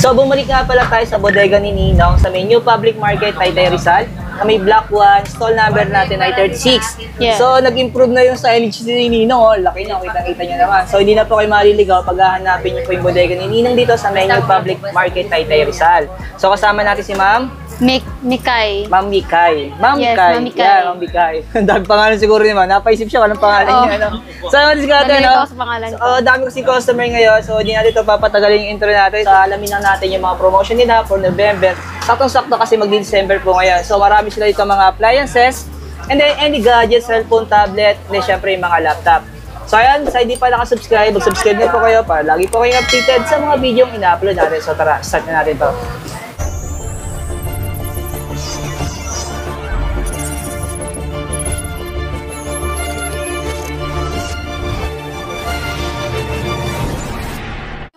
So bumalik nga pala tayo sa bodega ni Ninong sa may New Public Market, Taytay Rizal. Na may block 1, stall number natin ay 36. Yeah. So nag-improve na yung signage ni Ninong. Oh, laki na, kita-kita nyo naman. So hindi na po kayo maliligaw pag hahanapin nyo po yung bodega ni Ninong dito sa may New Public Market, Taytay Rizal. So kasama natin si Ma'am Mikay. Ma'am Mikay. Ma'am Yes, Mikay. Ma'am Mikay. Yeah, Ma'am Mikay. Dahil pangalan siguro naman. Napaisip siya walang pangalan niya. Ano? So, discount Nalilito no? ako sa pangalan ko. Dami kasi customer ngayon. So, hindi natin ito papatagalin yung intro natin. So, alamin lang natin yung mga promotion nila for November. Saktong-sakto kasi mag-December po ngayon. So, marami sila dito mga appliances. And then, any gadgets, cellphone, tablet. And then, syempre, yung mga laptop. So, ayan, sa hindi pa nakasubscribe, mag-subscribe na po kayo para lagi po kayong updated sa mga video yung ina-upload natin. So, tara, start na natin to.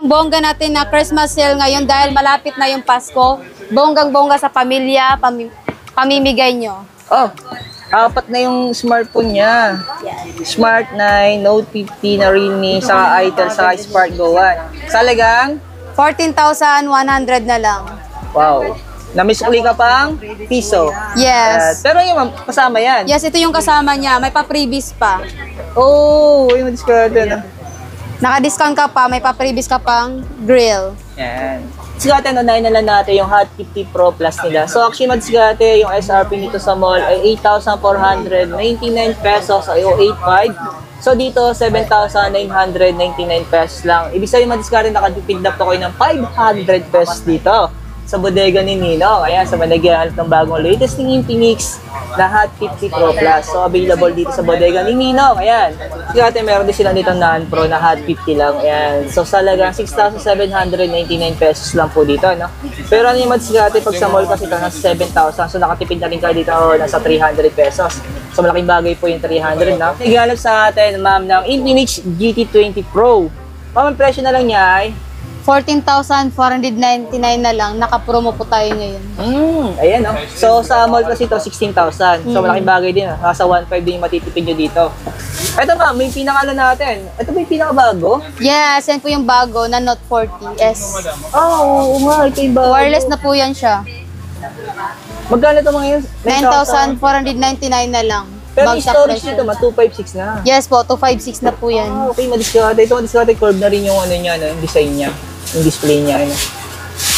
Bongga natin na Christmas sale ngayon dahil malapit na yung Pasko. Bonggang-bongga sa pamilya, pamimigay nyo. Oh, apat na yung smartphone niya. Smart 9, Note 50 na Realme, saka Itel, saka Spark Go 1. Salagang? 14,100 na lang. Wow. Namisukli ka pang piso. Yes. Pero yung ma'am, kasama yan. Yes, ito yung kasama niya. May pa-freebies pa. Oh, yung discount na. Naka-discount ka pa, may pa-freebies ka pang grill. Yan. Discount na na lang natin yung Hot 50 Pro Plus nila. So actually discount yung SRP nito sa mall ay 8,499 pesos ay 8.5. So dito 7,999 pesos lang. Ibig sabihin ma-discount nakatipid na po kayo ng 500 pesos dito sa bodega ni Ninong. Ayan, sa managyahanap ng bagong latest ng Infinix na Hot 50 Pro Plus. So, available dito sa bodega ni Ninong. Ayan. Kasi meron din sila dito non-pro na Hot 50 lang. Ayan. So, salagang 6,799 pesos lang po dito, no? Pero ano yung matisigati pag sa mall kasi ito nasa 7,000. So, nakatipid na rin kayo dito nasa 300 pesos. So, malaking bagay po yung 300, no? Naghanap sa atin, ma'am, ng Infinix GT20 Pro. Ma'am, ang presyo na lang niya ay 14,499 na lang. Naka-promo po tayo ngayon. Ayan, no? So, sa mall kasi ito, 16,000. So, malaking bagay din. Nasa 1.5 din yung matitipid nyo dito. Ito ba, may pinakala natin. Ito ba yung pinakabago? Yes, yan po yung bago na Note 40S. Oo nga. Ito yung bago. Wireless na po yan siya. Magkano ito mga yun? 9,499 na lang. Pero yung Bagsak storage presyo. nito, 256 na. Yes po, 256 na po yan. Okay, madiskarte. Ito, madiskarte. Curve na rin yung ano niya, no? Yung design niya. Yung display niya. Ano?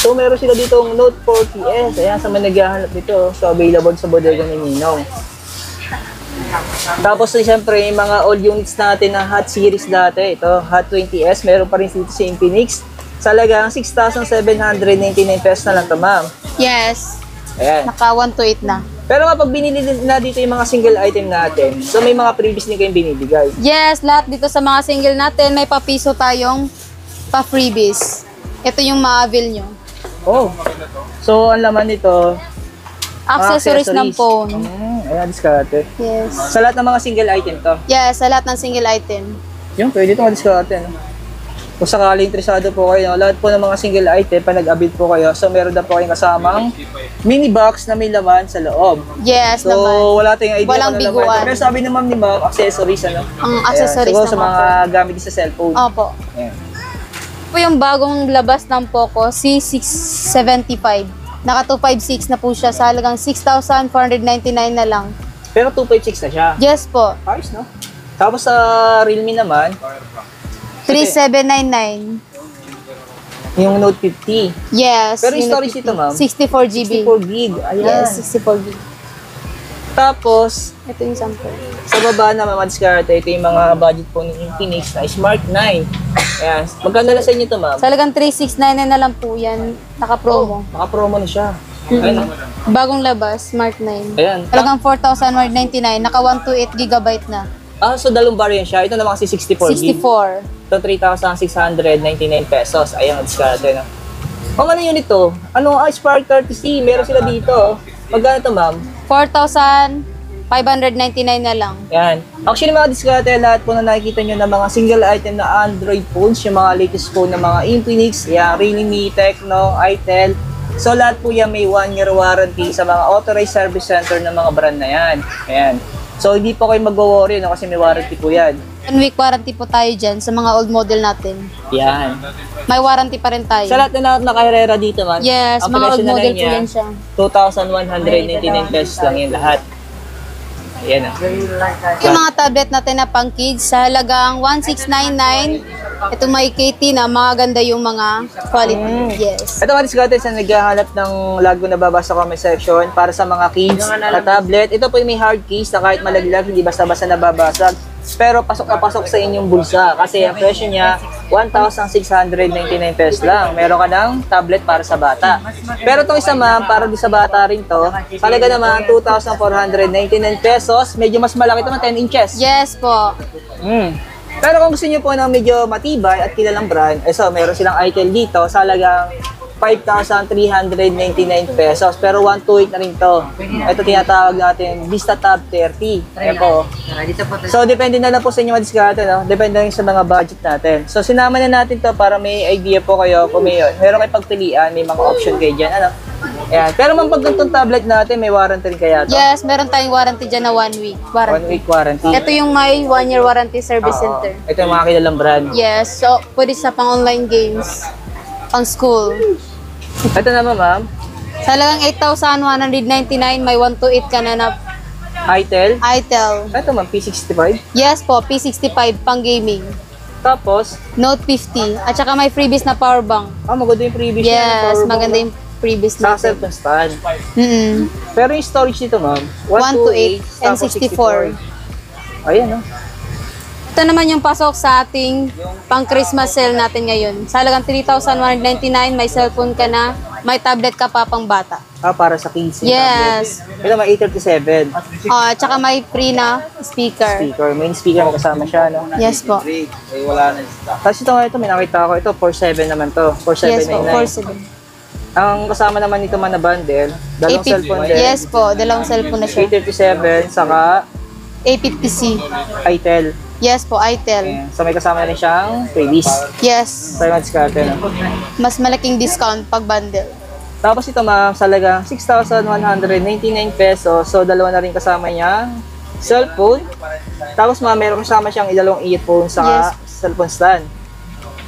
So, meron sila dito yung Note 40S. Ayan, sa mga naghahanap dito. So, available sa bodega ni Ninong. Tapos, siyempre, yung mga old units natin na Hot series dati. Ito, Hot 20S. Meron pa rin dito sa Infinix. Salagang 6,799 pesos na lang ito, ma'am. Yes. Ayan. Naka 128 na. Pero kapag binili na dito yung mga single item natin, so may mga previous din kayong binibigay. Yes, lahat dito sa mga single natin, may papiso tayong pa-freebies. Ito yung ma-avail nyo. Oh. So, ang laman nito, Accessories ng phone. Ayan, discarte. Yes. Sa lahat ng mga single item to. Yes, sa lahat ng single item. Yung pwede ito discarte. No? Kung sakali interesado po kayo, no? Lahat po ng mga single item, pa nag-avail po kayo, so meron na po kayong kasamang mini box na may laman sa loob. Yes, So, naman. wala tayong idea Walang kung ano biguan. laman. Pero sabi naman ni ma'am, accessories, ano? Ang accessories Siguro ng sa mga gamit din sa cellphone. Opo. Ayan. Ito po yung bagong labas ng Poco C675. Naka 256 na po siya sa halagang 6,499 na lang. Pero 256 na siya. Yes po. Ayos, no? Tapos sa Realme naman, 3799. yung Note 50. Yes. Pero yung Unit storage 50. nito, ma'am? 64 GB. 64 gig. Ayan. Yes, 64 GB. Tapos, Ito yung sample. sa baba na madiskarte, ito yung mga budget po ng Infinix na Smart 9. Ayan. Magkano lang sa inyo ito, ma'am? Sa halagang 3,699 na lang po yan. Naka-promo. Naka-promo na siya. Ayan. Bagong labas, Smart 9. Ayan. Talagang 4,199. Naka 128 GB na. So dalawang variant siya. Ito naman kasi 64 gig. 64. Ito 3,699 pesos. Ayan, discarte na. Ano yun ito? Ano? Spark 30C. Meron sila dito. Magkano ito, ma'am? 4,599 na lang. Yan. Actually, mga diskarte, lahat po na nakikita nyo na mga single item na Android phones, yung mga latest phone na mga Infinix, yan, Realme, Tecno, Itel. So, lahat po yan may 1-year warranty sa mga authorized service center ng mga brand na yan. Ayan. So, hindi po kayo mag-worry, no? Kasi may warranty po yan. 1 week warranty po tayo dyan sa mga old model natin. Yan. May warranty pa rin tayo. Sa lahat na naka-Herrera dito, man. Yes, ang mga presyo old na model lang po niya, yan siya. 2,199 pesos lang yung lahat. Ayan, Yung mga tablet natin na pang kids, sa halagang 1699, ito may KT na maganda yung mga quality. Yes. Ito mga discarded sa naghahanap ng lago na babasa comment section para sa mga kids na tablet. Ito po yung may hard case na kahit malaglag, hindi basta-basta nababasag. Pero pasok na pasok sa inyong bulsa kasi ang presyo niya 1,699 pesos lang. Meron ka ng tablet para sa bata. Pero itong isa ma'am, para di sa bata rin to, talaga naman 2,499 pesos. Medyo mas malaki ito, 10 inches. Yes po. Pero kung gusto niyo po ng medyo matibay at kilalang brand, so meron silang itel dito sa halagang 5,399 pesos. Pero 128 na rin to. Ito tinatawag natin Vista Tab 30. Ayan po. So depende na lang po sa inyo madiskarte, no? Depende rin sa mga budget natin. So sinama na natin to para may idea po kayo kung meron kayo pagpilian, may mga option kayo dyan. Ano? Ayan. Pero ma'am, pag ganitong tablet natin, may warranty rin kaya to? Yes, meron tayong warranty dyan na 1 week. 1 week warranty. Ito yung may 1 year warranty service center. Ito yung mga kilalang brand. Yes, so pwede sa pang online games, pang school. Ito naman ma'am, Sa halagang 8,199, may 128 ka na na itel. itel. Ito ma'am, P65. Yes po, P65 pang gaming. Tapos, Note 50. At saka may freebies na power bank. maganda yung previous niya, Yes, power maganda bank. yung freebies Sa natin. cellphone stand. Mm-mm. Pero yung storage nito ma'am, 128 and tapos 64. Ayan, no? Ito naman yung pasok sa ating pang Christmas sale natin ngayon. Sa halagang 3,199, may cellphone ka na, may tablet ka pa pang bata. Para sa kids. yung Yes. tablet. Ito may 837 At saka may free na speaker. speaker. Main speaker may kasama siya, no? Yes po. Tapos ito may nakita ko. Ito, 47 naman to. Yes po, 4799. 47. Ang kasama naman nito man na bundle, dalawang cellphone din. Yes po, dalawang cellphone na siya. 837, saka A50C. itel. Yes po, itel. Ayan. So may kasama na rin siyang freebies. Yes. So yung discarte, no? Mas malaking discount pag bundle. Tapos ito ma'am, sa halagang 6,199 pesos. So dalawa na rin kasama niya cellphone. Tapos ma'am, meron kasama siyang dalawang earphone sa cellphone stand.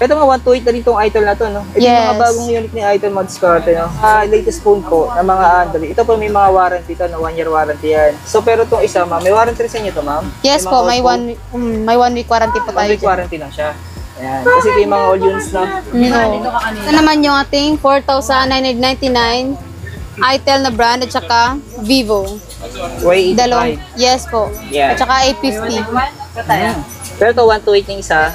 Ito mga 128 na rin itong itel na to, no? Ito yung mga Yes. bagong unit ni itel mga discarte, no? Latest phone po ng mga Android. Ito po may mga warranty to, no? 1 year warranty yan. So pero itong isa ma'am, may warranty rin sa inyo to ma'am? Yes Yung mga po, old may phone? may 1 week warranty po 1 tayo week dyan. warranty lang siya. Ayan. Kasi ito yung mga old units na. No. Ito naman yung ating 4,999 itel na brand at saka Vivo. Way 85. Dalawang, yes po. Yeah. At saka A50, Pero ito 128 yung isa,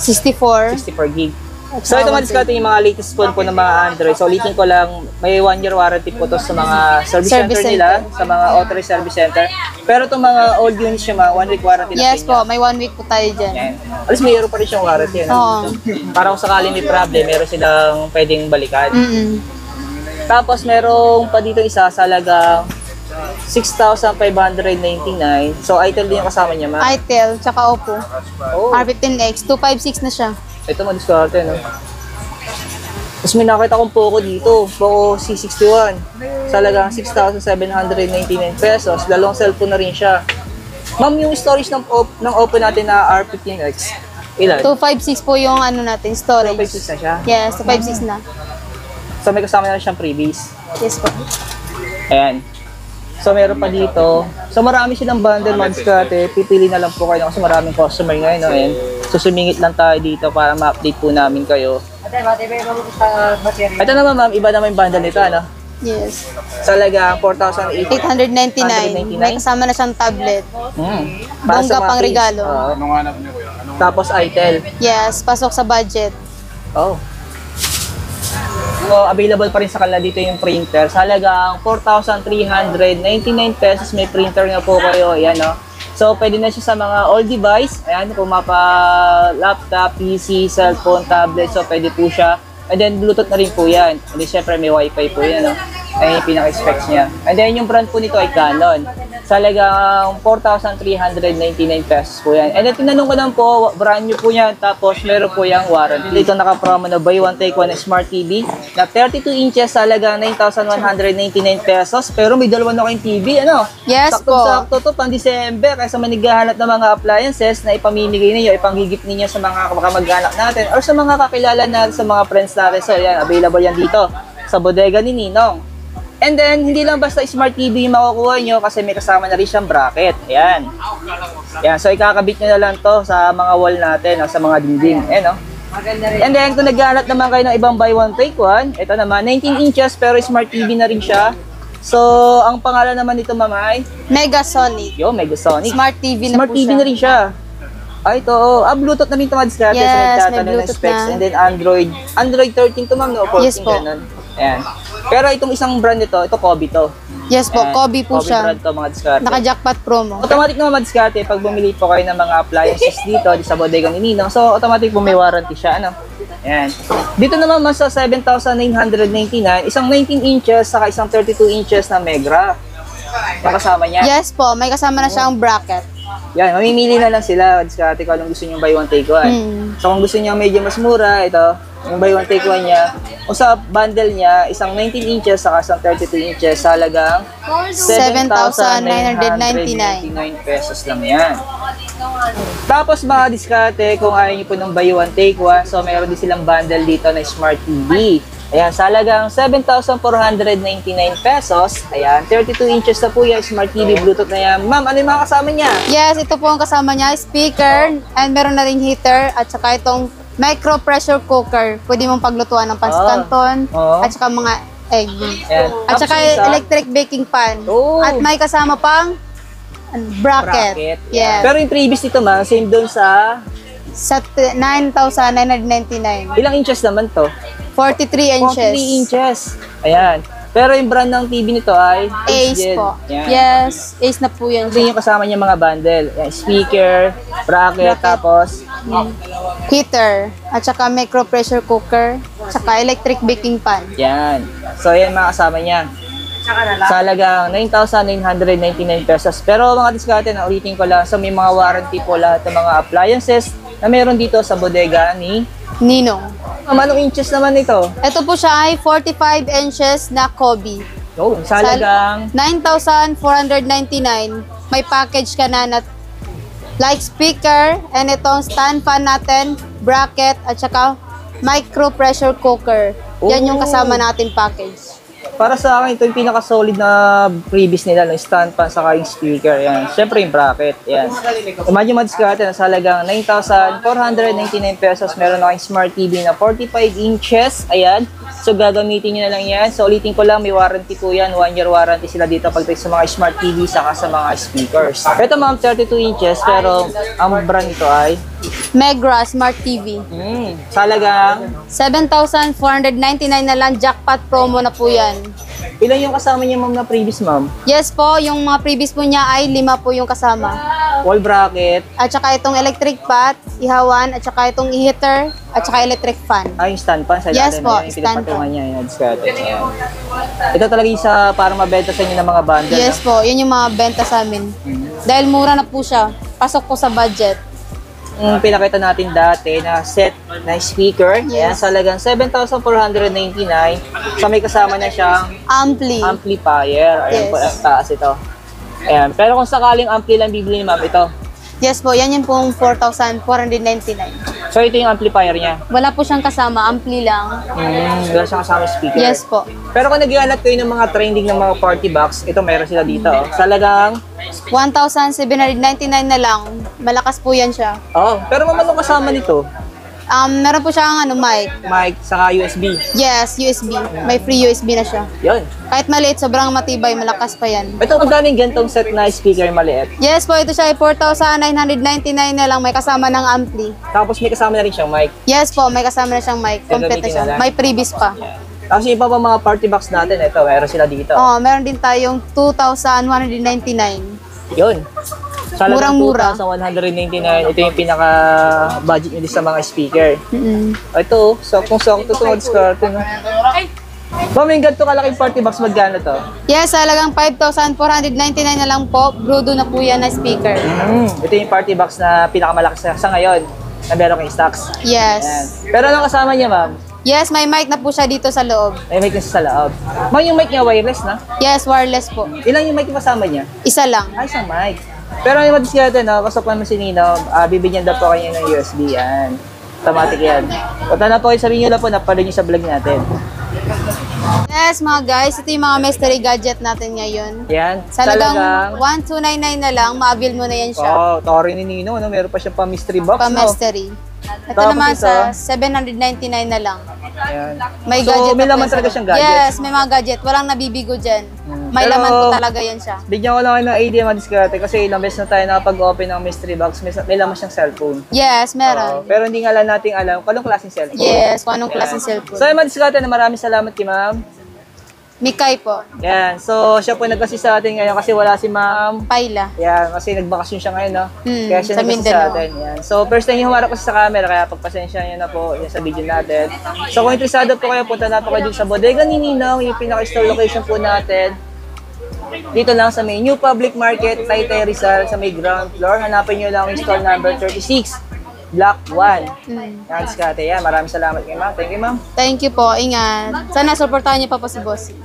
64. 64 gig. At So saka ito mga discarte yung mga latest phone po ng mga Android. So ulitin ko lang, may 1 year warranty po to sa mga service Service center nila, sa mga authorized service center. Pero itong mga old units yung mga 1 week warranty lang Yes sa inyo. po, may 1 week po tayo dyan. Yan. Alas mayroon pa rin siyang warranty. Ano? Oo. Para kung sakaling may problem, meron silang pwedeng balikan. Mm-mm. Tapos merong pa dito isa sa halagang 6,599. So itel din yung kasama niya, ma'am. itel, tsaka Oppo. Oh, R15X, 256 na siya. ito mga discarte, no? Tapos may nakita akong Poco dito, Poco C61. Sa halagang 6,799 pesos. Dalawang cellphone na rin siya. Ma'am, yung storage ng Oppo natin na R15X, ilan? 256 po yung ano natin, storage. 256 na siya. Yes, 256 na. So may kasama na rin siyang freebies. Yes po. Ayan. So meron pa dito. So marami silang bundle, mga discarte. Pipili na lang po kayo kasi maraming customer ngayon. No? Ayan. So sumingit lang tayo dito para ma-update po namin kayo. Ito naman ma'am, iba naman yung bundle nito, ano? Yes. Sa halagang 4,899. 899. May kasama na siyang tablet. Para Bongga sa mga pang kids. regalo. Oo. Tapos itel. Yes, pasok sa budget. Oh. So, available pa rin sa kanila dito yung printer. Sa halagang 4,399 pesos, may printer na po kayo. Ayan, no? So, pwede na siya sa mga old device. Ayan, kung laptop, PC, cellphone, tablet. So, pwede po siya. And then, Bluetooth na rin po yan. And then, syempre, may Wi-Fi po yan, no? Ayan yung pinaka-specs niya. And then, yung brand po nito ay Canon. Talagang 4,399 pesos po yan. And then tinanong ko lang po, brand new po yan. Tapos meron po yung warranty. Ito naka-promo na buy one take one Smart TV na 32 inches, talagang 9,199 pesos. Pero may dalawa na kayong TV, ano? Yes po. Sakto to, pang December. Kaysa manighahanap ng mga appliances na ipamimigay ninyo, ipanggigip ninyo sa mga kamag-anak natin or sa mga kakilala natin, sa mga friends natin. So yan, available yan dito sa bodega ni Ninong. And then, hindi lang basta Smart TV yung makukuha nyo kasi may kasama na rin siyang bracket. Ayan. Ayan. So, ikakabit nyo na lang to sa mga wall natin, sa mga dingding. Ayan, no? And then, kung naghahanap naman kayo ng ibang buy one take one, ito naman, 19 inches pero Smart TV na rin siya. So, ang pangalan naman nito, mamay? Megasonic. Megasonic. Smart TV na Smart po TV siya. na rin siya. Ay, ito. Bluetooth na rin ito, Mads. Kaya Yes, sa may nagtatanong ng Bluetooth specs. na. And then, Android 13 to, ma'am, no? 14, Yes po. ganun. Ayan. Pero itong isang brand nito, ito Kobe to. Yes po, Ayan. Kobe po siya. brand to, mga diskarte. Naka-jackpot promo. Automatic naman, mga diskarte, pag bumili po kayo ng mga appliances dito, sa bodega ni Ninong, so automatic po may warranty siya, ano? Ayan. Dito naman mas sa 7,999, isang 19 inches, saka isang 32 inches na Megra. Makasama niya. Yes po, may kasama na siyang bracket. Yan, mamimili na lang sila, diskarte kung anong gusto niyo buy one take one. So kung gusto niyo medyo mas mura, ito, yung buy one take one niya, o sa bundle niya, isang 19 inches saka isang 32 inches, halagang 7,999 pesos lang yan. Tapos mga diskarte, kung ayaw niyo po ng buy one take one, so meron din silang bundle dito na Smart TV. Ayan, sa halagang 7,499 pesos. Ayan, 32 inches na po yan, Smart TV, Bluetooth na yan. Ma'am, ano yung mga kasama niya? Yes, ito po ang kasama niya, speaker, and meron na ring heater, at saka itong micro pressure cooker. Pwede mong paglutuan ng pancit canton, Oo. at saka mga egg. Ayan. At saka Tapos isa, electric baking pan. Oh. At may kasama pang bracket. bracket. Yes. Pero yung previous nito, ma'am, same doon sa Sa 9,999. ilang inches naman to? 43 inches. 43 inches. Ayan. Pero yung brand ng TV nito ay Ace Gen. po. Ayan. Yes, Ace na po yan. Ito yung kasama niya mga bundle. Ayan, speaker, bracket, tapos Heater, at saka micro pressure cooker, at saka electric baking pan. yan. So, yan mga kasama niya. Sa halagang 9,999 pesos. Pero mga diskarte na ulitin ko lang, so may mga warranty po lahat ng mga appliances na meron dito sa bodega ni Ninong. Anong inches naman ito? Ito po siya ay 45 inches na Kobe. Oh, sa halagang 9,499. May package ka na like speaker, and itong stand fan natin, bracket, at saka micro pressure cooker. Yan yung kasama natin package. para sa akin, ito yung pinaka-solid na previous nila, no? Stand fan, saka yung speaker. Yan. Siyempre yung bracket. Yan. Imagine mo diskarte na sa halagang 9,499 pesos. Meron na kayong Smart TV na 45 inches. Ayan. So, gagamitin nyo na lang yan. So, ulitin ko lang, may warranty po yan. 1-year warranty sila dito pagdating sa mga Smart TV, saka sa mga speakers. Ito, ma'am, 32 inches. Pero, ang brand nito ay Megra Smart TV. sa halagang 7,499 na lang, jackpot promo na po yan. ilan yung kasama niya, ma'am, na previous, ma'am? Yes po, yung mga previous po niya ay 5 po yung kasama. Wall bracket. At saka itong electric pot, ihawan, at saka itong heater, at saka electric fan. Yung stand pan sa Yes ilalim. po, Ayan, yung stand pinapatungan niya. Yan, diskarte. Ayan. Ito talaga yung sa para mabenta sa inyo ng mga bundle. Yes po, yun yung mga benta sa amin. Dahil mura na po siya, pasok po sa budget. Yung pinakita natin dati na set na speaker, yan, sa halagang 7,499. So may kasama na siyang Ampli. amplifier. Ayan Yes. po, ang taas ito. Ayan. Pero kung sakaling ampli lang bibili ni ma'am, ito. Yes po, yan yung pong 4,499. So ito yung amplifier niya. Wala po siyang kasama, ampli lang. Wala siyang kasama speaker. Yes po. Pero kung naghahanap kayo ng mga trending ng mga party box, ito meron sila dito. Oh. Sa halagang 1,799 na lang. Malakas po yan siya. pero ma'am, anong kasama nito? Meron po siyang mic. Mic, saka USB. Yes, USB. May free USB na siya. Yun. Kahit maliit, sobrang matibay, malakas pa yan. Ito, magkano yung gantong set na speaker maliit? Yes po, ito siya ay 4,999 na lang. May kasama ng ampli. Tapos may kasama na rin siyang mic. Yes po, may kasama na siyang mic. Complete na siya. May freebies pa. Tapos yung iba pa mga party box natin, ito, meron sila dito. Oh, meron din tayong 2,199. Yun. Sa halagang Murang-mura. 2,199, ito yung pinaka-budget nyo din sa mga speaker. Ito, saktong-sakto ito, diskarte, no? Ma'am, yung ganito kalaking party box, magkano to? Yes, halagang 5,499 na lang po. Brudo na po yan na speaker. Ito yung party box na pinakamalaki sa ngayon na meron kayong stocks. Yes. Ayan. Pero anong kasama niya, ma'am? Yes, may mic na po siya dito sa loob. May mic na sa loob. Ma'am, yung mic niya wireless na? Yes, wireless po. Ilang yung mic yung kasama niya? Isa lang. Ay, isang mic. Pero yung madiskarte, no? Kasok naman si Nino, bibigyan daw po kayo ng USB. Yan. Automatic yan. Punta na po kayo, sabihin nyo lang po, napalo nyo sa vlog natin. Yes, mga guys, ito yung mga mystery gadget natin ngayon. Yan. Sa halagang 1,299 na lang, ma-avail mo na yan siya. Oh, tari ni Nino, ano? Meron pa siyang pa-mystery box, no? Pa-mystery. Ito Tapos naman ito? sa 799 na lang. Ayan. May So, gadget may na po laman yan talaga sa siyang loob. gadget. Yes, may mga gadget. Walang nabibigo dyan. May Pero, laman po talaga yan siya. Bigyan ko lang kayo ng idea mga diskarte kasi ilang beses na tayo nakapag-open ng mystery box, may laman siyang cellphone. Yes, Oo, meron. pero hindi nga lang natin alam kung anong klaseng cellphone. Yes, kung anong klaseng So, cellphone. yung mga diskarte na maraming salamat kay ma'am. Mikay po. Yan. So, siya po nag-assist sa atin ngayon kasi wala si ma'am. Paila. Yan, kasi nagbakasyon siya ngayon, no? Kaya siya sa nag-assist sa Mindanao. atin. Yan. So, first time yung humarap kasi sa camera, kaya pagpasensya niyo na po yan sa video natin. So, kung interesado po kayo, punta na po kayo dito sa bodega ni Ninong, yung pinaka-store location po natin. Dito lang sa may New Public Market, Taytay Rizal, sa may ground floor. Hanapin nyo lang yung stall number 36, Block 1. Yan, diskarte. Yan, maraming salamat kay ma'am. Thank you, ma'am. Thank you po. Ingat. Sana supportahan niyo pa po si Bossy.